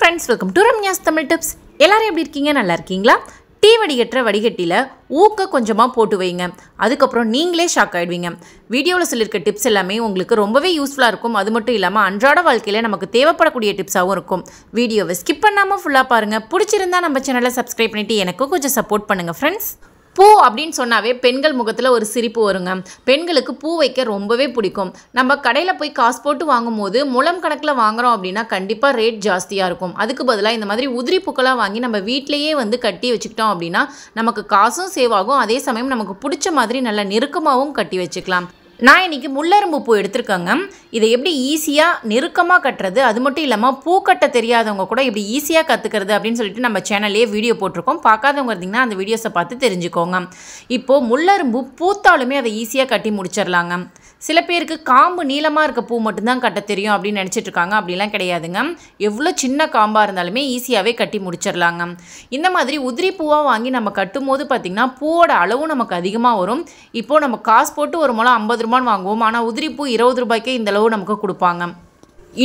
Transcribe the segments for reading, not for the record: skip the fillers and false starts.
friends, welcome to Ramya's Tamil Tips. எல்லாரும் எப்படி இருக்கீங்க? நல்லா இருக்கீங்களா? டீ வடிகட்டுற வடிகட்டில ஊக்க கொஞ்சமா போட்டு வைங்க. அதுக்கு அப்புறம் நீங்களே ஷாக் ஆயிடுவீங்க. வீடியோல சொல்லிருக்க டிப்ஸ் எல்லாமே உங்களுக்கு ரொம்பவே யூஸ்ஃபுல்லா இருக்கும். அது மட்டும் இல்லாம அன்றாட வாழ்க்கையில நமக்கு தேவைப்படக்கூடிய டிப்ஸாவும் இருக்கும். வீடியோவை ஸ்கிப் பண்ணாம ஃபுல்லா பாருங்க. பிடிச்சிருந்தா நம்ம சேனலை சப்ஸ்கிரைப் பண்ணிட்டு எனக்கும் கொஞ்சம் சப்போர்ட் பண்ணுங்க ஃப்ரெண்ட்ஸ். பூ அப்படின்னு சொன்னாவே பெண்கள் முகத்தில் ஒரு சிரிப்பு வருங்க. பெண்களுக்கு பூ வைக்க ரொம்பவே பிடிக்கும். நம்ம கடையில் போய் காசு போட்டு வாங்கும்போது முழம் கணக்கில் வாங்குறோம் அப்படின்னா கண்டிப்பாக ரேட் ஜாஸ்தியாக இருக்கும். அதுக்கு பதிலாக இந்த மாதிரி உதிரி பூக்களாக வாங்கி நம்ம வீட்டிலேயே வந்து கட்டி வச்சுக்கிட்டோம் அப்படின்னா நமக்கு காசும் சேவ் ஆகும். அதே சமயம் நமக்கு பிடிச்ச மாதிரி நல்ல நெருக்கமாகவும் கட்டி வச்சுக்கலாம். நான் இன்றைக்கி முள்ளரும்பு பூ எடுத்திருக்கேங்க. இதை எப்படி ஈஸியாக நெருக்கமாக கட்டுறது, அது மட்டும் இல்லாமல் பூ கட்ட தெரியாதவங்க கூட எப்படி ஈஸியாக கற்றுக்கிறது அப்படின்னு சொல்லிட்டு நம்ம சேனல்லே வீடியோ போட்டிருக்கோம். பார்க்காதவங்க இருந்தீங்கன்னா அந்த வீடியோஸை பார்த்து தெரிஞ்சுக்கோங்க. இப்போது முள்ளரும்பு பூத்தாலுமே அதை ஈஸியாக கட்டி முடிச்சிடலாங்க. சில பேருக்கு காம்பு நீளமாக இருக்க பூ மட்டும்தான் கட்ட தெரியும் அப்படின்னு நினச்சிட்டு இருக்காங்க. அப்படிலாம் கிடையாதுங்க. எவ்வளோ சின்ன காம்பாக இருந்தாலுமே ஈஸியாகவே கட்டி முடிச்சிடலாங்க. இந்த மாதிரி உதிரி பூவாக வாங்கி நம்ம கட்டும் போது பார்த்திங்கன்னா பூவோட அளவும் நமக்கு அதிகமாக வரும். இப்போது நம்ம காசு போட்டு ஒரு முழம் 50 ரூபான்னு வாங்குவோம். ஆனால் உதிரி பூ 20 ரூபாய்க்கே இந்த அளவு நமக்கு கொடுப்பாங்க.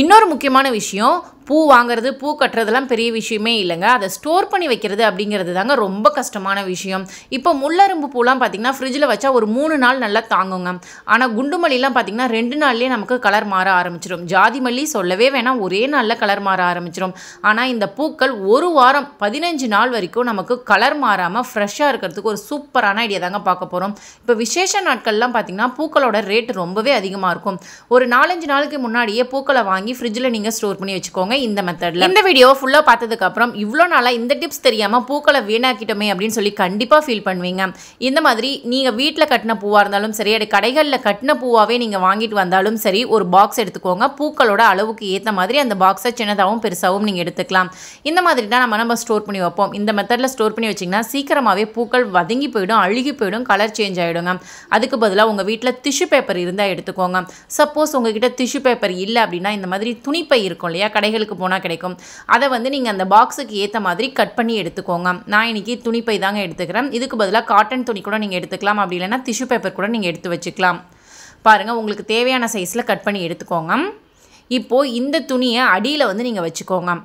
இன்னொரு முக்கியமான விஷயம், பூ வாங்குறது பூ கட்டுறதுலாம் பெரிய விஷயமே இல்லைங்க. அதை ஸ்டோர் பண்ணி வைக்கிறது அப்படிங்கிறது தாங்க ரொம்ப கஷ்டமான விஷயம். இப்போ முள்ளரும்பு பூலாம் பார்த்திங்கன்னா ஃப்ரிட்ஜில் வச்சா ஒரு 3 நாள் நல்லா தாங்குங்க. ஆனால் குண்டு மல்லிலாம் பார்த்திங்கன்னா 2 நாள்லேயே நமக்கு கலர் மாற ஆரம்பிச்சிடும். ஜாதி மல்லி சொல்லவே வேணாம், ஒரே நாளில் கலர் மாற ஆரம்பிச்சிடும். ஆனால் இந்த பூக்கள் ஒரு வாரம் 15 நாள் வரைக்கும் நமக்கு கலர் மாறாமல் ஃப்ரெஷ்ஷாக இருக்கிறதுக்கு ஒரு சூப்பரான ஐடியா தாங்க பார்க்க போகிறோம். இப்போ விசேஷ நாட்கள்லாம் பார்த்திங்கன்னா பூக்களோட ரேட் ரொம்பவே அதிகமாக இருக்கும். ஒரு 4-5 நாளுக்கு முன்னாடியே பூக்களை வாங்கி ஃப்ரிட்ஜில் நீங்கள் ஸ்டோர் பண்ணி வச்சுக்கோங்க. இந்த மெத்தட்ல இந்த வீடியோ ஃபுல்லா பார்த்ததுக்கு அப்புறம் இவ்வளோ நாளா இந்த டிப்ஸ் தெரியாம பூக்களை வீணாக்கிட்டோமே அப்படின்னு சொல்லி கண்டிப்பா ஃபீல் பண்ணுவீங்க. இந்த மாதிரி நீங்க வீட்டில் கட்டின பூவா இருந்தாலும் சரி, அது கடைகளில் கட்டின பூவாவே நீங்க வாங்கிட்டு வந்தாலும் சரி, ஒரு பாக்ஸ் எடுத்துக்கோங்க. பூக்களோட அளவுக்கு ஏற்ற மாதிரி அந்த பாக்ஸை சின்னதாகவும் பெருசாகவும் நீங்க எடுத்துக்கலாம். இந்த மாதிரி தான் நம்ம ஸ்டோர் பண்ணி வைப்போம். இந்த மெத்தட்ல ஸ்டோர் பண்ணி வச்சிங்கன்னா சீக்கிரமாவே பூக்கள் வதங்கி போயிடும், அழுகி போயிடும், கலர் சேஞ்ச் ஆயிடுங்க. அதுக்கு பதிலாக உங்க வீட்டில் டிஷ்யூ பேப்பர் இருந்தால் எடுத்துக்கோங்க. சப்போஸ் உங்ககிட்ட டிஷ்யூ பேப்பர் இல்லை அப்படின்னா இந்த மாதிரி துணிப்பை இருக்கும் இல்லையா, கடைகளுக்கு போனால் கிடைக்கும். அதை வந்து நீங்கள் அந்த பாக்ஸுக்கு ஏற்ற மாதிரி கட் பண்ணி எடுத்துக்கோங்க. நான் இன்றைக்கி துணிப்பை தாங்க எடுத்துக்கிறேன். இதுக்கு பதிலாக காட்டன் துணி கூட நீங்கள் எடுத்துக்கலாம். அப்படி இல்லைன்னா டிஷ்யூ பேப்பர் கூட நீங்கள் எடுத்து வச்சுக்கலாம். பாருங்கள், உங்களுக்கு தேவையான சைஸில் கட் பண்ணி எடுத்துக்கோங்க. இப்போது இந்த துணியை அடியில் வந்து நீங்கள் வச்சுக்கோங்க.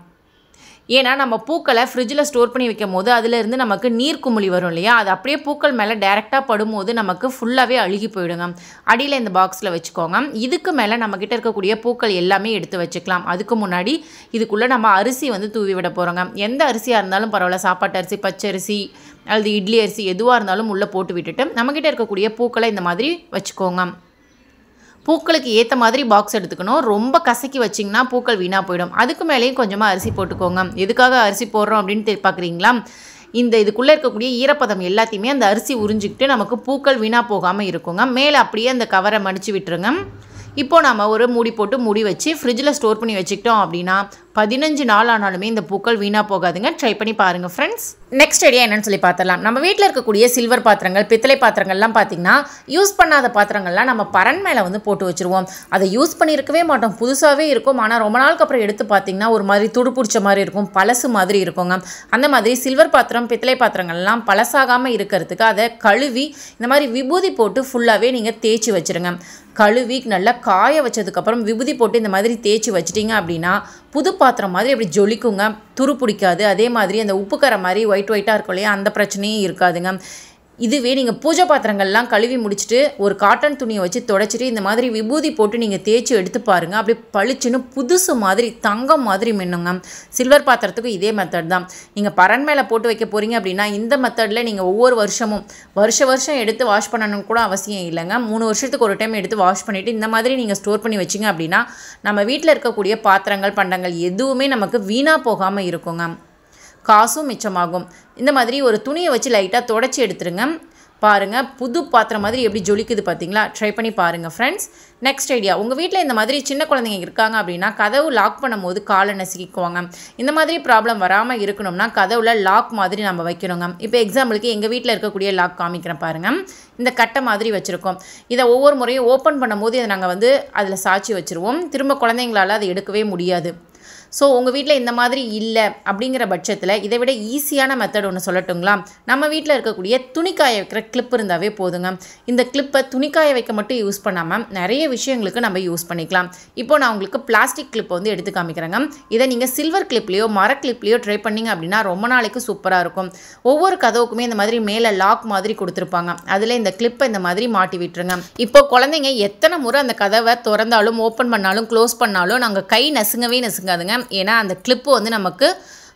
ஏன்னா நம்ம பூக்களை ஃப்ரிட்ஜில் ஸ்டோர் பண்ணி வைக்கும் போது அதிலிருந்து நமக்கு நீர் குமிழி வரும் இல்லையா, அது அப்படியே பூக்கள் மேலே டைரெக்டாக படும்போது நமக்கு ஃபுல்லாகவே அழுகி போயிடுங்க. அடியில் இந்த பாக்ஸில் வச்சுக்கோங்க. இதுக்கு மேலே நம்மக்கிட்ட இருக்கக்கூடிய பூக்கள் எல்லாமே எடுத்து வச்சுக்கலாம். அதுக்கு முன்னாடி இதுக்குள்ளே நம்ம அரிசி வந்து தூவி விட போகிறோங்க. எந்த அரிசியாக இருந்தாலும் பரவாயில்ல, சாப்பாட்டு அரிசி, பச்சரிசி அல்லது இட்லி அரிசி எதுவாக இருந்தாலும் உள்ளே போட்டு விட்டுட்டு நம்மக்கிட்ட இருக்கக்கூடிய பூக்களை இந்த மாதிரி வச்சுக்கோங்க. பூக்களுக்கு ஏற்ற மாதிரி பாக்ஸ் எடுத்துக்கணும். ரொம்ப கசக்கி வச்சிங்கன்னா பூக்கள் வீணாக போயிடும். அதுக்கு மேலேயும் கொஞ்சமாக அரிசி போட்டுக்கோங்க. எதுக்காக அரிசி போடுறோம் அப்படின்னு பார்க்குறீங்களா? இதுக்குள்ளே இருக்கக்கூடிய ஈரப்பதம் எல்லாத்தையுமே அந்த அரிசி உறிஞ்சிக்கிட்டு நமக்கு பூக்கள் வீணாக போகாமல் இருக்குங்க. மேலே அப்படியே அந்த கவரை மடித்து விட்டுருங்க. இப்போது நம்ம ஒரு மூடி போட்டு மூடி வச்சு ஃப்ரிட்ஜில் ஸ்டோர் பண்ணி வச்சுக்கிட்டோம் அப்படின்னா 15 நாள் ஆனாலுமே இந்த பூக்கள் வீணாக போகாதுங்க. ட்ரை பண்ணி பாருங்கள் ஃப்ரெண்ட்ஸ். நெக்ஸ்ட் ஐடியா என்னன்னு சொல்லி பார்த்துடலாம். நம்ம வீட்டில் இருக்கக்கூடிய சில்வர் பாத்திரங்கள், பித்தளை பாத்திரங்கள்லாம் பார்த்திங்கன்னா யூஸ் பண்ணாத பாத்திரங்கள்லாம் நம்ம பரண் மேலே வந்து போட்டு வச்சுருவோம். அதை யூஸ் பண்ணியிருக்கவே மாட்டோம், புதுசாகவே இருக்கும். ஆனால் ரொம்ப நாளுக்கு அப்புறம் எடுத்து பார்த்திங்கன்னா ஒரு மாதிரி துடுப்பிடிச்ச மாதிரி இருக்கும், பழசு மாதிரி இருக்குங்க. அந்த மாதிரி சில்வர் பாத்திரம், பித்தளை பாத்திரங்கள்லாம் பழசாகாமல் இருக்கிறதுக்கு அதை கழுவி இந்த மாதிரி விபூதி போட்டு ஃபுல்லாகவே நீங்கள் தேய்ச்சி வச்சுருங்க. கழுவி நல்லா காய வச்சதுக்கப்புறம் விபூதி போட்டு இந்த மாதிரி தேய்ச்சி வச்சிட்டிங்க அப்படின்னா புது பாத்திரம் மாதிரி அப்படி ஜொலிக்குங்க, துரு பிடிக்காது. அதே மாதிரி அந்த உப்புக்கரை மாதிரி ஒயிட்டாக இருக்கும் இல்லையா, அந்த பிரச்சனையும் இருக்காதுங்க. இதுவே நீங்கள் பூஜை பாத்திரங்கள்லாம் கழுவி முடிச்சுட்டு ஒரு காட்டன் துணியை வச்சு துடைச்சிட்டு இந்த மாதிரி விபூதி போட்டு நீங்கள் தேய்ச்சி எடுத்து பாருங்கள். அப்படி பளிச்சுன்னு புதுசு மாதிரி தங்கம் மாதிரி மின்னுங்க. சில்வர் பாத்திரத்துக்கும் இதே மெத்தட் தான். நீங்கள் பரண் மேலே போட்டு வைக்க போகிறீங்க அப்படின்னா இந்த மெத்தடில் நீங்கள் ஒவ்வொரு வருஷமும் வருஷம் எடுத்து வாஷ் பண்ணணும்னு கூட அவசியம் இல்லைங்க. 3 வருஷத்துக்கு ஒரு டைம் எடுத்து வாஷ் பண்ணிவிட்டு இந்த மாதிரி நீங்கள் ஸ்டோர் பண்ணி வச்சிங்க அப்படின்னா நம்ம வீட்டில் இருக்கக்கூடிய பாத்திரங்கள், பண்டங்கள் எதுவுமே நமக்கு வீணாக போகாமல் இருக்குங்க. காசும் மிச்சமாகும். இந்த மாதிரி ஒரு துணியை வச்சு லைட்டாக தொடச்சி எடுத்துருங்க. பாருங்கள், புது பாத்திரம் மாதிரி எப்படி ஜொலிக்குது பார்த்தீங்களா? ட்ரை பண்ணி பாருங்கள் ஃப்ரெண்ட்ஸ். நெக்ஸ்ட் ஐடியா, உங்கள் வீட்டில் இந்த மாதிரி சின்ன குழந்தைங்க இருக்காங்க அப்படின்னா கதவு லாக் பண்ணும்போது காலை நசுக்கிக்குவாங்க. இந்த மாதிரி ப்ராப்ளம் வராமல் இருக்கணும்னா கதவுல லாக் மாதிரி நம்ம வைக்கணுங்க. இப்போ எக்ஸாம்பிளுக்கு எங்கள் வீட்டில் இருக்கக்கூடிய லாக் காமிக்கிறேன் பாருங்கள். இந்த கட்டை மாதிரி வச்சுருக்கோம். இதை ஒவ்வொரு முறையும் ஓப்பன் பண்ணும்போது இதை நாங்கள் வந்து அதில் சாய்ச்சி வச்சுருவோம். திரும்ப குழந்தைங்களால் அதை எடுக்கவே முடியாது. ஸோ உங்கள் வீட்டில் இந்த மாதிரி இல்லை அப்படிங்கிற பட்சத்தில் இதை விட ஈஸியான மெத்தட் ஒன்று சொல்லட்டுங்களா? நம்ம வீட்டில் இருக்கக்கூடிய துணிக்காய வைக்கிற கிளிப் இருந்தாவே போதுங்க. இந்த கிளிப்பை துணிக்காய வைக்க மட்டும் யூஸ் பண்ணாமல் நிறைய விஷயங்களுக்கு நம்ம யூஸ் பண்ணிக்கலாம். இப்போ நான் உங்களுக்கு பிளாஸ்டிக் கிளிப் வந்து எடுத்து காமிக்கிறேங்க. இதை நீங்கள் சில்வர் கிளிப்லேயோ மர கிளிப்லேயோ ட்ரை பண்ணிங்க அப்படின்னா ரொம்ப நாளைக்கு சூப்பராக இருக்கும். ஒவ்வொரு கதவுக்குமே இந்த மாதிரி மேலே லாக் மாதிரி கொடுத்துருப்பாங்க. அதில் இந்த கிளிப்பை இந்த மாதிரி மாட்டி விட்டுருங்க. இப்போ குழந்தைங்க எத்தனை முறை அந்த கதவை திறந்தாலும் ஓப்பன் பண்ணாலும் க்ளோஸ் பண்ணாலும் நாங்கள் கை நசுங்காதுங்க. ஏன்னா அந்த கிளிப்பு வந்து நமக்கு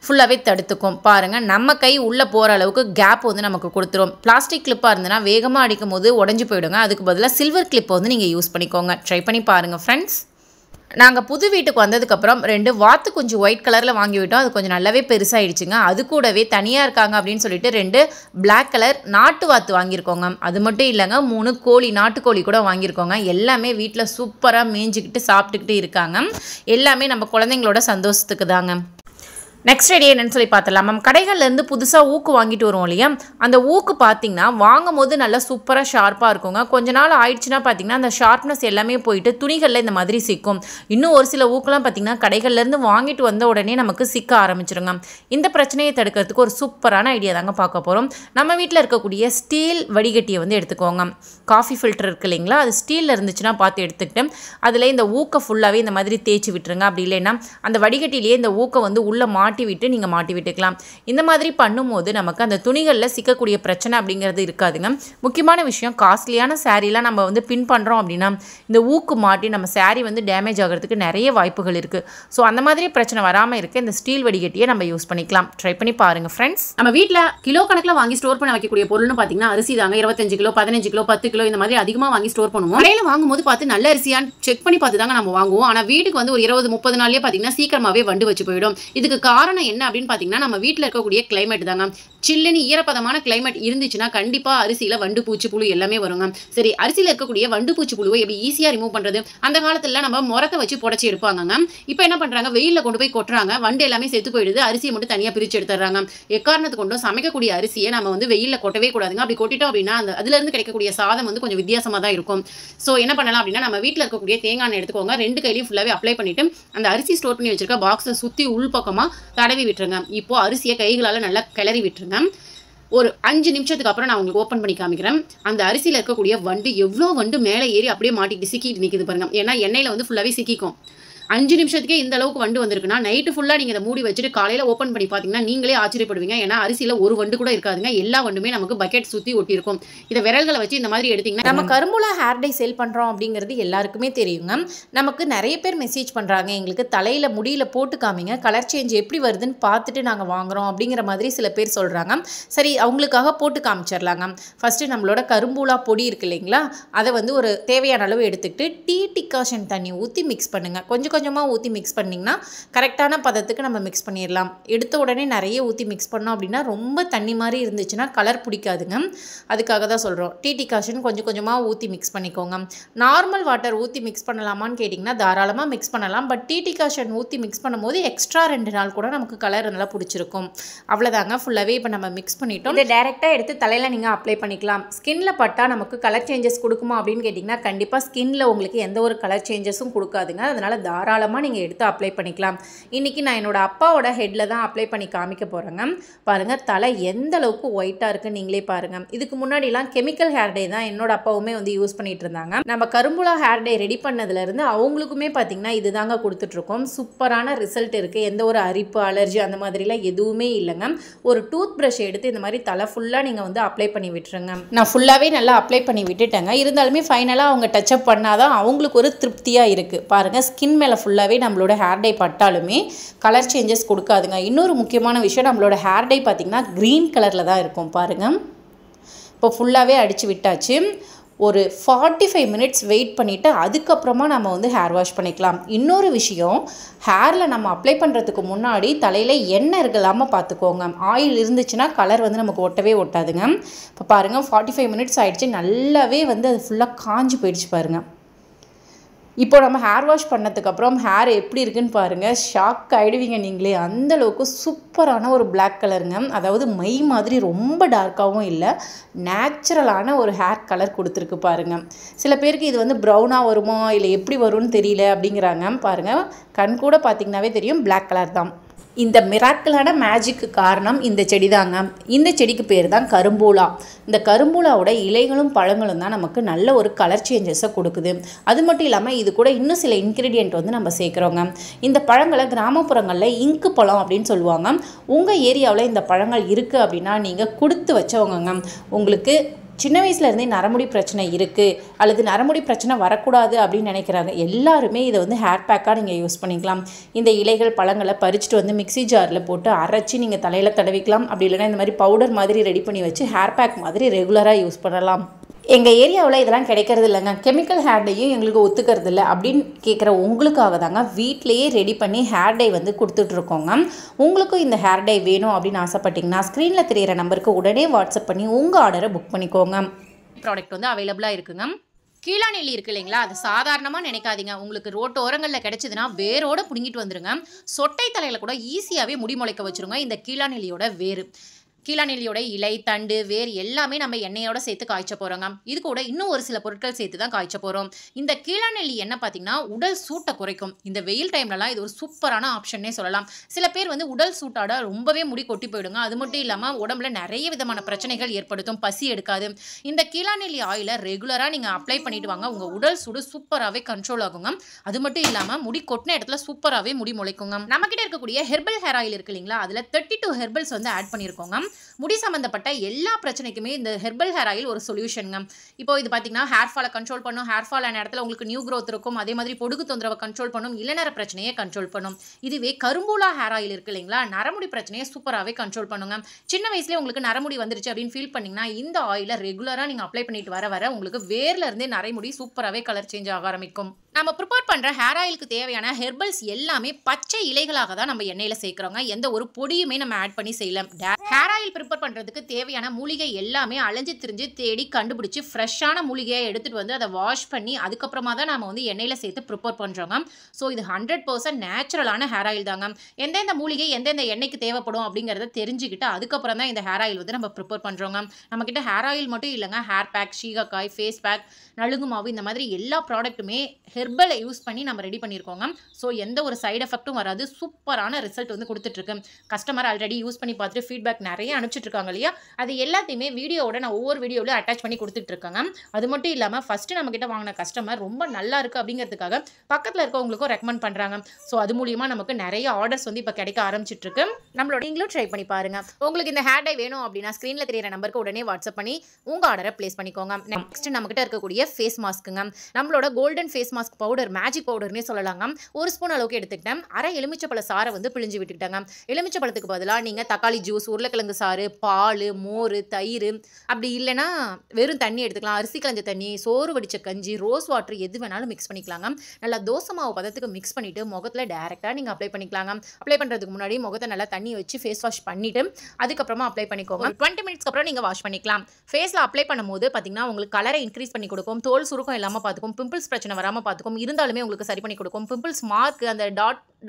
ஃபுல்லாகவே தடுத்துக்கும். பாருங்கள், நம்ம கை உள்ளே போகிற அளவுக்கு கேப் வந்து நமக்கு கொடுத்துரும். பிளாஸ்டிக் கிளிப்பாக இருந்ததுன்னா வேகமாக அடிக்கும் போது உடஞ்சி போயிடுங்க. அதுக்கு பதிலாக சில்வர் கிளிப்பை வந்து நீங்கள் யூஸ் பண்ணிக்கோங்க. ட்ரை பண்ணி பாருங்கள் ஃப்ரெண்ட்ஸ். நாங்கள் புது வீட்டுக்கு வந்ததுக்கப்புறம் 2 வாத்து கொஞ்சம் ஒயிட் கலரில் வாங்கி விட்டோம். அது கொஞ்சம் நல்லாவே பெருசாகிடுச்சுங்க. அது கூடவே தனியாக இருக்காங்க அப்படின்னு சொல்லிட்டு 2 பிளாக் கலர் நாட்டு வாத்து வாங்கியிருக்கோங்க. அது மட்டும் இல்லைங்க, 3 கோழி, நாட்டுக்கோழி கூட வாங்கியிருக்கோங்க. எல்லாமே வீட்டில் சூப்பராக மேய்ஞ்சிக்கிட்டு சாப்பிட்டுக்கிட்டு இருக்காங்க. எல்லாமே நம்ம குழந்தைங்களோட சந்தோஷத்துக்கு தாங்க. நெக்ஸ்ட் ஐடியா என்னன்னு சொல்லி பார்த்துடலாம். நம்ம கடைகள்லேருந்து புதுசாக ஊக்கு வாங்கிட்டு வருவோம் இல்லையா? அந்த ஊக்கு பார்த்திங்கன்னா வாங்கும் போது நல்லா சூப்பராக ஷார்ப்பாக இருக்குங்க. கொஞ்ச நாள் ஆயிடுச்சுன்னா பார்த்திங்கன்னா அந்த ஷார்ப்னஸ் எல்லாமே போயிட்டு துணிகளில் இந்த மாதிரி சிக்கும். இன்னும் ஒரு சில ஊக்கெலாம் பார்த்திங்கன்னா கடைகள்லேருந்து வாங்கிட்டு வந்த உடனே நமக்கு சிக்க ஆரம்பிச்சிருங்க. இந்த பிரச்சனையை தடுக்கிறதுக்கு ஒரு சூப்பரான ஐடியா தாங்க பார்க்க போகிறோம். நம்ம வீட்டில் இருக்கக்கூடிய ஸ்டீல் வடிகட்டியை வந்து எடுத்துக்கோங்க. காஃபி ஃபில்டர் இருக்குது இல்லைங்களா? அது ஸ்டீலில் இருந்துச்சுன்னா பார்த்து எடுத்துக்கிட்டு அதில் இந்த ஊக்கை ஃபுல்லாகவே இந்த மாதிரி தேய்ச்சி விட்டுருங்க. அப்படி இல்லைன்னா அந்த வடிகட்டிலேயே இந்த ஊக்கை வந்து உள்ளே மாட்டி விட்டு நீங்கள் மாட்டி விட்டுக்கலாம். இந்த மாதிரி பண்ணும்போது நமக்கு அந்த துணிகளில் சிக்கக்கூடிய பிரச்சனை அப்படிங்கிறது இருக்காதுங்க. முக்கியமான விஷயம், காஸ்ட்லியான சாரீலாம் நம்ம வந்து பின் பண்ணுறோம் அப்படின்னா இந்த ஊக்கு மாட்டி நம்ம சாரீ வந்து டேமேஜ் ஆகிறதுக்கு நிறைய வாய்ப்புகள் இருக்குது. ஸோ அந்த மாதிரி பிரச்சனை வராமல் இருக்க இந்த ஸ்டீல் வடிகட்டியை நம்ம யூஸ் பண்ணிக்கலாம். ட்ரை பண்ணி பாருங்கள் ஃப்ரெண்ட்ஸ். நம்ம வீட்டில் கிலோ கணக்கில் வாங்கி ஸ்டோர் பண்ண வைக்கக்கூடிய பொருள்னு பார்த்தீங்கன்னா அரிசி தாங்க. 25 கிலோ, 15 கிலோ, 10 கிலோ இந்த மாதிரி அதிகமாக வாங்கி ஸ்டோர் பண்ணுவோம். கடையில் வாங்கும்போது பார்த்து நல்ல அரிசியான்னு செக் பண்ணி பார்த்து தாங்க நம்ம வாங்குவோம். ஆனால் வீட்டுக்கு வந்து ஒரு 20-30 நாள்லேயே பார்த்தீங்கன்னா சீக்கிரமாகவே வண்டு வச்சு போயிடும். இதுக்கு காரணம் என்ன அப்படின்னு பார்த்தீங்கன்னா நம்ம வீட்டில் இருக்கக்கூடிய கிளைமேட் தாங்க. சில்லுன்னு ஈரப்பதமான கிளைமேட் இருந்துச்சுன்னா கண்டிப்பாக அரிசியில் வண்டு பூச்சி புழு எல்லாமே வருங்க. சரி, அரிசியில் இருக்கக்கூடிய வண்டு பூச்சி புழுவை எப்படி ஈஸியாக ரிமூவ் பண்ணுறது? அந்த காலத்தில் நம்ம முறத்தை வச்சு புடச்சி எடுப்பாங்க. இப்போ என்ன பண்ணுறாங்க, வெயிலில் கொண்டு போய் கொட்டுறாங்க. வண்டு எல்லாமே செத்து போயிடுது. அரிசியை மட்டும் தனியாக பிரித்து எடுத்துடுறாங்க. எக்காரணத்து கொண்டும் சமைக்கக்கூடிய அரிசியை நம்ம வந்து வெயிலில் கொட்டவே கூடாதுங்க. அப்படி கொட்டிட்டோம் அப்படின்னா அதுலேருந்து கிடைக்கக்கூடிய சாதம் வந்து கொஞ்சம் வித்தியாசமாக தான் இருக்கும். ஸோ என்ன பண்ணலாம் அப்படின்னா நம்ம வீட்டில் இருக்கக்கூடிய தேங்காய் எண்ணெய் எடுத்துக்கோங்க. 2 கையிலையும் ஃபுல்லாகவே அப்ளை பண்ணிவிட்டு அந்த அரிசி ஸ்டோர் பண்ணி வச்சிருக்க பாக்ஸை சுற்றி உள்பக்கமாக தடவி விட்டுருங்க. இப்போ அரிசியை கைகளால் நல்லா கிளறி விட்டுருங்க. ஒரு 5 நிமிஷத்துக்கு அப்புறம் நான் உங்களுக்கு ஓப்பன் பண்ணி காமிக்கிறேன். அந்த அரிசியில் இருக்கக்கூடிய வண்டு எவ்வளோ வண்டு மேலே ஏறி அப்படியே மாட்டிக்கிட்டு சிக்கிட்டு நிற்குது பாருங்க. ஏன்னா எண்ணெயில் வந்து ஃபுல்லாகவே சிக்கிக்கும். 5 நிமிஷத்துக்கே இந்த அளவுக்கு வண்டு வந்திருக்குன்னா நைட்டு ஃபுல்லாக நீங்கள் இதை மூடி வச்சுட்டு காலையில் ஓப்பன் பண்ணி பார்த்தீங்கன்னா நீங்களே ஆச்சரியப்படுவீங்க. ஏன்னா அரிசியில் ஒரு வண்டு கூட இருக்காதுங்க. எல்லா வண்டுமே நமக்கு பக்கெட் சுற்றி ஒட்டியிருக்கும். இதை விரல்களை வச்சு இந்த மாதிரி எடுத்திங்கன்னா நம்ம கரும்புலா ஹேர் டை சேல் பண்ணுறோம் அப்படிங்கிறது எல்லாருக்குமே தெரியுங்க. நமக்கு நிறைய பேர் மெசேஜ் பண்ணுறாங்க, எங்களுக்கு தலையில் முடியில் போட்டு காமிங்க, கலர் சேஞ்ச் எப்படி வருதுன்னு பார்த்துட்டு நாங்கள் வாங்குகிறோம் அப்படிங்கிற மாதிரி சில பேர் சொல்கிறாங்க. சரி, அவங்களுக்காக போட்டு காமிச்சிடலாங்க. ஃபஸ்ட்டு நம்மளோட கரும்புலா பொடி இருக்குது இல்லைங்களா? அதை வந்து ஒரு தேவையான அளவு எடுத்துக்கிட்டு டீ டிகாஷன் தண்ணி ஊற்றி மிக்ஸ் பண்ணுங்கள். கொஞ்சம் கொஞ்சமாக ஊற்றி மிக்ஸ் பண்ணிங்கன்னா கரெக்டான பதத்துக்கு நம்ம மிக்ஸ் பண்ணிடலாம். எடுத்த உடனே நிறைய ஊற்றி மிக்ஸ் பண்ணோம் அப்படின்னா ரொம்ப தண்ணி மாதிரி இருந்துச்சுன்னா கலர் பிடிக்காதுங்க. அதுக்காக தான் சொல்கிறோம். டீ டிகாஷன் கொஞ்சம் கொஞ்சமாக ஊற்றி மிக்ஸ் பண்ணிக்கோங்க. நார்மல் வாட்டர் ஊற்றி மிக்ஸ் பண்ணலாமான்னு கேட்டிங்கன்னா தாராளமாக மிக்ஸ் பண்ணலாம். பட் டீ டிகாஷன் ஊற்றி மிக்ஸ் பண்ணும்போது எக்ஸ்ட்ரா 2 நாள் கூட நமக்கு கலர் நல்லா பிடிச்சிருக்கும். அவ்வளோதாங்க, ஃபுல்லாகவே இப்போ நம்ம மிக்ஸ் பண்ணிட்டோம். இதை டேரெக்டாக எடுத்து தலையில் நீங்கள் அப்ளை பண்ணிக்கலாம். ஸ்கின்ல பட்டால் நமக்கு கலர் சேஞ்சஸ் கொடுக்குமா அப்படின்னு கேட்டிங்கன்னா கண்டிப்பாக ஸ்கின்ல உங்களுக்கு எந்த ஒரு கலர் சேஞ்சஸும் கொடுக்காதுங்க. அதனால் தாராளமாக நீங்கள் எடுத்து அப்ளை பண்ணிக்கலாம். இன்றைக்கி நான் என்னோட அப்பாவோட ஹெட்டில் தான் அப்ளை பண்ணி காமிக்க போகிறேங்க. பாருங்கள், தலை எந்த அளவுக்கு ஒயிட்டாக இருக்குன்னு நீங்களே பாருங்கள். இதுக்கு முன்னாடிலாம் கெமிக்கல் ஹேர் டே தான் என்னோட அப்பாவுமே வந்து யூஸ் பண்ணிட்டு இருந்தாங்க. நம்ம கரும்புலா ஹேர் டே ரெடி பண்ணதுலேருந்து அவங்களுக்குமே பார்த்திங்கன்னா இது தாங்க கொடுத்துட்ருக்கோம். சூப்பரான ரிசல்ட் இருக்குது. எந்த ஒரு அரிப்பு, அலர்ஜி அந்த மாதிரிலாம் எதுவுமே இல்லைங்க. ஒரு டூத் ப்ரஷ் எடுத்து இந்த மாதிரி தலை ஃபுல்லாக நீங்கள் வந்து அப்ளை பண்ணி விட்டுருங்க. நான் ஃபுல்லாகவே நல்லா அப்ளை பண்ணி விட்டுட்டேங்க. இருந்தாலுமே ஃபைனலாக அவங்க டச்சப் பண்ணாதான் அவங்களுக்கு ஒரு திருப்தியாக இருக்குது. பாருங்கள், ஸ்கின் மேலே ஃபுல்லாகவே நம்மளோட ஹேர் டை பட்டாலுமே கலர் சேஞ்சஸ் கொடுக்காதுங்க. இன்னொரு முக்கியமான விஷயம், நம்மளோட ஹேர் டை பார்த்திங்கன்னா க்ரீன் கலரில் தான் இருக்கும். பாருங்கள், இப்போ ஃபுல்லாகவே அடித்து விட்டாச்சு. ஒரு 45 மினிட்ஸ் வெயிட் பண்ணிவிட்டு அதுக்கப்புறமா நம்ம வந்து ஹேர் வாஷ் பண்ணிக்கலாம். இன்னொரு விஷயம், ஹேரில் நம்ம அப்ளை பண்ணுறதுக்கு முன்னாடி தலையில் எண்ணெய் இருக்கலாமல் பார்த்துக்கோங்க. ஆயில் இருந்துச்சுன்னா கலர் வந்து நமக்கு ஒட்டவே ஒட்டாதுங்க. இப்போ பாருங்கள், 45 மினிட்ஸ் ஆகிடுச்சு. நல்லாவே வந்து அது ஃபுல்லாக காஞ்சி போயிடுச்சு பாருங்கள். இப்போ நம்ம ஹேர் வாஷ் பண்ணதுக்கப்புறம் ஹேர் எப்படி இருக்குன்னு பாருங்கள், ஷாக் ஆகிடுவீங்க நீங்களே. அந்தளவுக்கு சூப்பரான ஒரு பிளாக் கலருங்க. அதாவது மை மாதிரி ரொம்ப டார்க்காகவும் இல்லை, நேச்சுரலான ஒரு ஹேர் கலர் கொடுத்துருக்கு பாருங்கள். சில பேருக்கு இது வந்து ப்ரௌனாக வருமா இல்லை எப்படி வரும்னு தெரியல அப்படிங்கிறாங்க. பாருங்கள், கண் கூட பார்த்திங்கனாவே தெரியும் பிளாக் கலர் தான். இந்த மிராக்கிளான மேஜிக்கு காரணம் இந்த செடி தாங்க. இந்த செடிக்கு பேர் தான் கரும்பூலா. இந்த கரும்பூலாவோட இலைகளும் பழங்களும் தான் நமக்கு நல்ல ஒரு கலர் சேஞ்சஸை கொடுக்குது. அது மட்டும் இல்லாமல் இது கூட இன்னும் சில இன்க்ரீடியண்ட் வந்து நம்ம சேர்க்குறோங்க. இந்த பழங்களை கிராமப்புறங்களில் இங்கு பழம் அப்படின்னு சொல்லுவாங்க. உங்கள் ஏரியாவில் இந்த பழங்கள் இருக்குது அப்படின்னா நீங்கள் கொடுத்து வச்சவங்க. உங்களுக்கு சின்ன வயசுலேருந்தே நரமுடி பிரச்சனை இருக்குது அல்லது நரமுடி பிரச்சனை வரக்கூடாது அப்படின்னு நினைக்கிறாங்க எல்லாருமே இதை வந்து ஹேர் பேக்காக நீங்கள் யூஸ் பண்ணிக்கலாம். இந்த இலைகள் பழங்களை பறிச்சுட்டு வந்து மிக்ஸி ஜாரில் போட்டு அரைச்சி நீங்கள் தலையில் தடவிக்கலாம். அப்படி இல்லைன்னா இந்த மாதிரி பவுடர் மாதிரி ரெடி பண்ணி வச்சு ஹேர் பேக் மாதிரி ரெகுலராக யூஸ் பண்ணலாம். எங்கள் ஏரியாவில் இதெல்லாம் கிடைக்கிறது இல்லைங்க, கெமிக்கல் ஹேர் டேயும் எங்களுக்கு ஒத்துக்கிறது இல்லை அப்படின்னு கேட்குற உங்களுக்காக தாங்க வீட்டிலையே ரெடி பண்ணி ஹேர் டே வந்து கொடுத்துட்ருக்கோங்க. உங்களுக்கும் இந்த ஹேர் டே வேணும் அப்படின்னு ஆசைப்பட்டிங்கன்னா ஸ்க்ரீனில் தெரியிற நம்பருக்கு உடனே வாட்ஸ்அப் பண்ணி உங்கள் ஆர்டரை புக் பண்ணிக்கோங்க. ப்ராடக்ட் வந்து அவைலபிளாக இருக்குங்க. கீழா நெல்லி இருக்குது இல்லைங்களா, அது சாதாரணமாக நினைக்காதீங்க. உங்களுக்கு ரோட்டு ஓரங்களில் கிடைச்சதுன்னா வேரோடு பிடுங்கிட்டு வந்துடுங்க. சொட்டை தலையில் கூட ஈஸியாகவே முடி முளைக்க வச்சுருங்க இந்த கீழா நெல்லியோட வேறு. கீழா நெல்லியோட இலை, தண்டு, வேர் எல்லாமே நம்ம எண்ணெயோட சேர்த்து காய்ச்ச போகிறோங்க. இது கூட இன்னும் ஒரு சில பொருட்கள் சேர்த்து தான் காய்ச்ச போகிறோம். இந்த கீழா நெல்லி எண்ணெய் பார்த்திங்கன்னா உடல் சூட்டை குறைக்கும். இந்த வெயில் டைம்லலாம் இது ஒரு சூப்பரான ஆப்ஷன்னே சொல்லலாம். சில பேர் வந்து உடல் சூட்டாட ரொம்பவே முடி கொட்டி போயிடுங்க. அது மட்டும் இல்லாமல் உடம்புல நிறைய விதமான பிரச்சனைகள் ஏற்படுத்தும், பசி எடுக்காது. இந்த கீழா நெல்லி ஆயிலை ரெகுலராக நீங்கள் அப்ளை பண்ணிட்டு வாங்க, உங்கள் உடல் சூடு சூப்பராகவே கண்ட்ரோல் ஆகுங்க. அது மட்டும் இல்லாமல் முடி கொட்டின இடத்துல சூப்பராகவே முடி முளைக்குங்க. நம்மக்கிட்ட இருக்கக்கூடிய ஹெர்பல் ஹேர் ஆயில் இருக்கு இல்லைங்களா, அதில் 32 ஹெர்பல்ஸ் வந்து ஆட் பண்ணியிருக்கோங்க. முடி சம்மந்தப்பட்ட எல்லா பிரச்சனைக்குமே இந்த ஹெர்பல் ஹேர் ஆயில் ஒரு சொல்யூஷனுங்க. இப்போ இது பார்த்தீங்கன்னா ஹேர் ஃபாலை கண்ட்ரோல் பண்ணும், ஹேர் ஃபால் ஆன இடத்துல உங்களுக்கு நியூ க்ரோத் இருக்கும், அதே மாதிரி பொடுகு தொந்தரவை கண்ட்ரோல் பண்ணும், இளநர பிரச்சனையை கண்ட்ரோல் பண்ணும். இதுவே கரும்பூலா ஹேர் ஆயில் இருக்கு இல்லைங்களா, நரமுடி பிரச்சனையை சூப்பராகவே கண்ட்ரோல் பண்ணுங்க. சின்ன வயசுலேயே உங்களுக்கு நரமுடி வந்துருச்சு அப்படின்னு ஃபீல் பண்ணிங்கன்னா இந்த ஆயிலை ரெகுலராக நீங்கள் அப்ளை பண்ணிட்டு வர உங்களுக்கு வேர்ல இருந்தே நரைமுடி சூப்பராகவே கலர் சேஞ்ச் ஆக ஆரம்பிக்கும். நம்ம ப்ரிப்பேர் பண்ணுற ஹேர் ஆயிலுக்கு தேவையான ஹெர்பல்ஸ் எல்லாமே பச்சை இலைகளாக தான் நம்ம எண்ணெயில் சேர்க்குறோங்க. எந்த ஒரு பொடியுமே நம்ம ஆட் பண்ணி செய்யலாம். ஹேர் ஆயில் ப்ரிப்பேர் பண்ணுறதுக்கு தேவையான மூலிகை எல்லாமே அலைஞ்சு திரிஞ்சு தேடி கண்டுபிடிச்சி ஃப்ரெஷ்ஷான மூலிகையை எடுத்துகிட்டு வந்து அதை வாஷ் பண்ணி அதுக்கப்புறமா தான் நம்ம வந்து எண்ணெயில் சேர்த்து ப்ரிப்பேர் பண்ணுறோங்க. ஸோ இது 100% நேச்சுரலான ஹேர் ஆயில் தாங்க. எந்தெந்த மூலிகை எந்தெந்த எண்ணெய்க்கு தேவைப்படும் அப்படிங்கிறத தெரிஞ்சுக்கிட்டு அதுக்கப்புறம் தான் இந்த ஹேர் ஆயில் வந்து நம்ம ப்ரிப்பேர் பண்ணுறோங்க. நம்மக்கிட்ட ஹேர் ஆயில் மட்டும் இல்லைங்க, hair pack, shikakai, face pack, நலுங்கு மாவு, இந்த மாதிரி எல்லா ப்ராடக்ட்டுமே ஹெர்பலை யூஸ் பண்ணி நம்ம ரெடி பண்ணியிருக்கோங்க. ஸோ எந்த ஒரு சைடு எஃபெக்ட்டும் வராது, சூப்பரான ரிசல்ட் வந்து கொடுத்துட்ருக்கு. கஸ்டமர் ஆல்ரெடி யூஸ் பண்ணி பார்த்துட்டு ஃபீட்பேக் நிறைய அனுப்பிச்சிட்ருக்காங்க இல்லையா, அது எல்லாத்தையுமே வீடியோவோட நான் ஒவ்வொரு வீடியோவிலும் அட்டாச் பண்ணி கொடுத்துட்ருக்காங்க. அது மட்டும் இல்லாமல் ஃபஸ்ட்டு நம்மக்கிட்ட வாங்கின கஸ்டமர் ரொம்ப நல்லா இருக்குது அப்படிங்கிறதுக்காக பக்கத்தில் இருக்கவங்களுக்கும் ரெக்கமெண்ட் பண்ணுறாங்க. ஸோ அது மூலியமாக நமக்கு நிறைய ஆர்டர்ஸ் வந்து இப்போ கிடைக்க ஆரம்பிச்சிட்ருக்கு. நம்மளோட நீங்களும் ட்ரை பண்ணி பாருங்கள். உங்களுக்கு இந்த ஹேர் டை வேணும் அப்படின்னா ஸ்க்ரீனில் தெரியிற நம்பருக்கு உடனே வாட்ஸ்அப் பண்ணி உங்கள் ஆர்டரை ப்ளேஸ் பண்ணிக்கோங்க. நெக்ஸ்ட் நம்மக்கிட்ட இருக்கக்கூடிய ஃபேஸ் மாஸ்க்குங்க. நம்மளோட golden face mask powder, magic பவுடர்னே சொல்லலாங்க. ஒரு ஸ்பூன் அளவுக்கு எடுத்துக்கிட்டேன். அரை எலுமிச்சப்பழ சாறை வந்து பிழிஞ்சு விட்டுக்கிட்டாங்க. எலுமிச்சப்பழத்துக்கு பதிலாக நீங்கள் தக்காளி ஜூஸ், உருளைக்கிழங்கு சாறு, பால், மோர், தயிர், அப்படி இல்லைன்னா வெறும் தண்ணி எடுத்துக்கலாம். அரிசி கலஞ்ச தண்ணி, சோறு வடித்த கஞ்சி, ரோஸ் வாட்டர் எது வேணாலும் மிக்ஸ் பண்ணிக்கலாங்க. நல்லா தோசை மாவு பதத்துக்கு மிக்ஸ் பண்ணிவிட்டு முகத்தில் டேரெக்டாக நீங்கள் அப்ளை பண்ணிக்கலாங்க. அப்ளை பண்ணுறதுக்கு முன்னாடி முகத்தை நல்லா தண்ணி வச்சு ஃபேஸ் வாஷ் பண்ணிவிட்டு அதுக்கப்புறமா அப்ளை பண்ணிக்கோங்க. 20 மினிட்ஸ்க்கு அப்புறம் நீங்கள் வாஷ் பண்ணிக்கலாம். ஃபேஸில் அப்ளை பண்ணும்போது பார்த்தீங்கன்னா உங்களுக்கு கலரை இன்க்ரீஸ் பண்ணி கொடுக்கும், தோல் சுருக்கம் இல்லாமல் பார்த்துக்கும், பிம்பிள்ஸ் பிரச்சனை வராமல் பார்த்துக்கும், இருந்தாலுமே உங்களுக்கு சரி பண்ணி கொடுக்கும். பிம்பிள்ஸ் மார்க் அந்த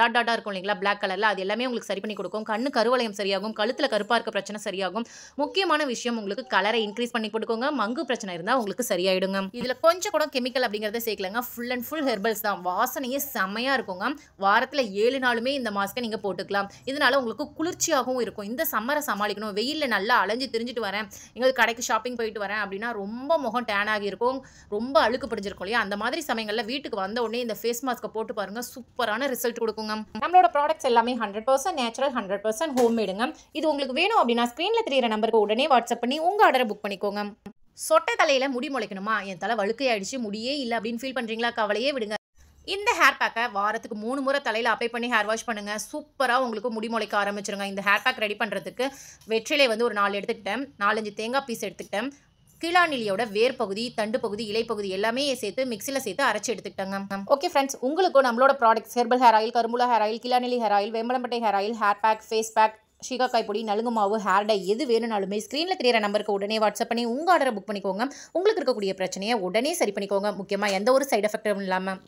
டாட்டாக இருக்கும் இல்லைங்களா பிளாக் கலரில், அது எல்லாமே உங்களுக்கு சரி பண்ணி கொடுக்கும். கண்ணு கருவளையம் சரியாகும், கழுத்தில் கருப்பாக இருக்க பிரச்சனை சரியாகும். முக்கியமான விஷயம் உங்களுக்கு கலரை இன்க்ரீஸ் பண்ணி கொடுக்குங்க. மங்கு பிரச்சனை இருந்தால் உங்களுக்கு சரியாயிடுங்க. இதில் கொஞ்சம் கூட கெமிக்கல் அப்படிங்கிறத சேர்க்கலங்க, ஃபுல் அண்ட் ஃபுல் ஹெர்பல்ஸ் தான். வாசனையே செம்மையாக இருக்குங்க. வாரத்தில் 7 நாளுமே இந்த மாஸ்க்கை நீங்கள் போட்டுக்கலாம். இதனால உங்களுக்கு குளிர்ச்சியாகவும் இருக்கும். இந்த சம்மரை சமாளிக்கணும், வெயிலில் நல்லா அலைஞ்சு திரிஞ்சிட்டு வரேன், எங்களுக்கு கடைக்கு ஷாப்பிங் போயிட்டு வரேன் அப்படின்னா ரொம்ப முகம் டேன் ஆகி இருக்கும், ரொம்ப அழுக்கு பிடிச்சிருக்கும் இல்லையா, அந்த மாதிரி சமயங்களில் வீட்டுக்கு வந்த உடனே இந்த ஃபேஸ் மாஸ்க்கை போட்டு பாருங்க, சூப்பரான ரிசல்ட் கொடுக்குங்க. நம்மளோட ப்ராடக்ட்ஸ் எல்லாமே 100% நேச்சுரல், 100% ஹோம்மேடுங்க. இது உங்களுக்கு வேணும் அப்படின்னா ஸ்க்ரீனில் தெரியிற நம்பருக்கு உடனே வாட்ஸ்அப் பண்ணி உங்கள் ஆர்டரை புக் பண்ணிக்கோங்க. சொட்டை தலையில் முடி முளைக்கணுமா, என் தலை வழுக்கையாயிடுச்சு, முடியே இல்லை அப்படின்னு ஃபீல் பண்ணுறீங்களா, கவலையே விடுங்க. இந்த ஹேர் பேக்கை வாரத்துக்கு 3 முறை தலையில் அப்ளை பண்ணி ஹேர் வாஷ் பண்ணுங்கள். சூப்பராக உங்களுக்கு முடி முளைக்க ஆரம்பிச்சிருங்க. இந்த ஹேர் பேக் ரெடி பண்ணுறதுக்கு வெற்றிலை வந்து ஒரு 4 எடுத்துக்கிட்டேன், 4-5 தேங்காய் பீஸ் எடுத்துக்கிட்டேன், கீழா நெல்லியோட வேர் பகுதி, தண்டு பகுதி, இலை பகுதி எல்லாமே சேர்த்து மிக்சியில் சேர்த்து அரைச்சி எடுத்துக்கிட்டாங்க. ஓகே ஃப்ரெண்ட்ஸ், உங்களுக்கும் நம்மளோட ப்ராடக்ட்ஸ் ஹெர்பல் ஹேர் ஆயில், கரும்புலா ஹேர் ஆயில், கீழா நெல்லி ஹேர் ஆயில், வெம்பளம்பட்டை hair oil, hair pack, face pack, சீகக்காய் பொடி, நலுங்கு மாவு, ஹேர் டை எது வேணும்னாலுமே ஸ்க்ரீனில் தெரியிற நம்பருக்கு உடனே வாட்ஸ்அப் பண்ணி உங்கள் ஆர்டரை புக் பண்ணிக்கோங்க. உங்களுக்கு இருக்கக்கூடிய பிரச்சனையை உடனே சரி பண்ணிக்கோங்க. முக்கியமாக எந்த ஒரு சைடு எஃபெக்டும் இல்லாமல்.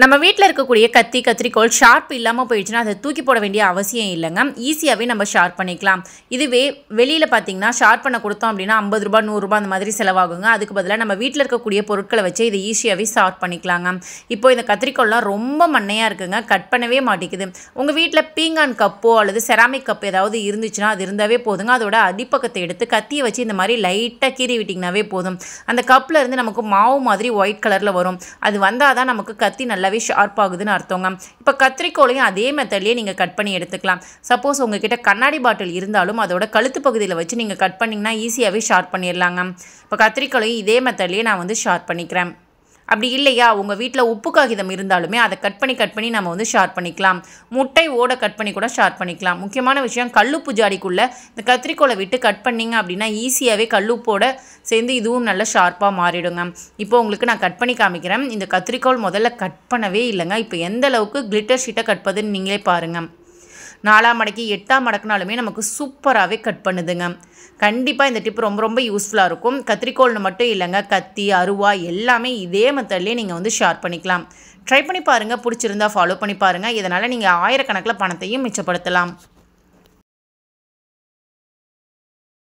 நம்ம வீட்டில் இருக்கக்கூடிய கத்தி கத்திரிக்கோல் ஷார்ப் இல்லாமல் போயிடுச்சுன்னா அதை தூக்கி போட வேண்டிய அவசியம் இல்லைங்க. ஈஸியாகவே நம்ம ஷார்ப் பண்ணிக்கலாம். இதுவே வெளியில் பார்த்தீங்கன்னா ஷார்ப் பண்ண கொடுத்தோம் அப்படின்னா 50 ரூபா 100 ரூபா அந்த மாதிரி செலவாகுங்க. அதுக்கு பதிலாக நம்ம வீட்டில் இருக்கக்கூடிய பொருட்களை வச்சு இதை ஈஸியாகவே ஷார்ப் பண்ணிக்கலாங்க. இப்போ இந்த கத்திரிக்கோல்லாம் ரொம்ப மண்ணையாக இருக்குங்க, கட் பண்ணவே மாட்டேங்குது. உங்கள் வீட்டில் பீங்கான் கப்போ அல்லது செராமிக் கப் ஏதாவது இருந்துச்சுன்னா அது இருந்தாவே போதுங்க. அதோட அடிப்பக்கத்தை எடுத்து கத்தியை வச்சு இந்த மாதிரி லைட்டாக கீறி விட்டிங்கனாவே போதும். அந்த கப்பில் இருந்து நமக்கு மாவு மாதிரி ஒயிட் கலரில் வரும். அது வந்தால் தான் நமக்கு கத்தி நல்லாவே ஷார்ப் ஆகுதுன்னு அர்த்தங்க. இப்போ கத்திரிக்கோலையும் அதே மெத்தட்லேயே நீங்கள் கட் பண்ணி எடுத்துக்கலாம். சப்போஸ் உங்ககிட்ட கண்ணாடி பாட்டில் இருந்தாலும் அதோட கழுத்து பகுதியில் வச்சு நீங்கள் கட் பண்ணிங்கன்னா ஈஸியாகவே ஷார்ப் பண்ணிடலாங்க. இப்போ கத்திரிக்கோலையும் இதே மெத்தட்லேயே நான் வந்து ஷார்ப் பண்ணிக்கிறேன். அப்படி இல்லையா உங்கள் வீட்டில் உப்பு காகிதம் இருந்தாலுமே அதை கட் பண்ணி நம்ம வந்து ஷார்ப் பண்ணிக்கலாம். முட்டை ஓட கட் பண்ணி கூட ஷார்ப் பண்ணிக்கலாம். முக்கியமான விஷயம் கல்லுப்பு ஜாடிக்குள்ளே இந்த கத்திரிக்கோலை விட்டு கட் பண்ணிங்க அப்படின்னா ஈஸியாகவே கல்லுப்போட சேர்ந்து இதுவும் நல்லா ஷார்ப்பாக மாறிடுங்க. இப்போ உங்களுக்கு நான் கட் பண்ணி காமிக்கிறேன். இந்த கத்திரிக்கோல் முதல்ல கட் பண்ணவே இல்லைங்க. இப்போ எந்த அளவுக்கு கிளிட்டர் ஷீட்டை கட் பண்ணுதுன்னு நீங்களே பாருங்கள். 4ஆம் மடக்கி 8ஆம் மடக்குனாலுமே நமக்கு சூப்பராகவே கட் பண்ணுதுங்க. கண்டிப்பாக இந்த டிப் ரொம்ப ரொம்ப யூஸ்ஃபுல்லாக இருக்கும். கத்திரிக்கோல்னு மட்டும் இல்லைங்க, கத்தி அருவா எல்லாமே இதே மெத்தட்லேயே நீங்கள் வந்து ஷார்ப் பண்ணிக்கலாம். ட்ரை பண்ணி பாருங்கள். பிடிச்சிருந்தா ஃபாலோ பண்ணி பாருங்கள். இதனால் நீங்கள் ஆயிரக்கணக்கில் பணத்தையும் மிச்சப்படுத்தலாம்.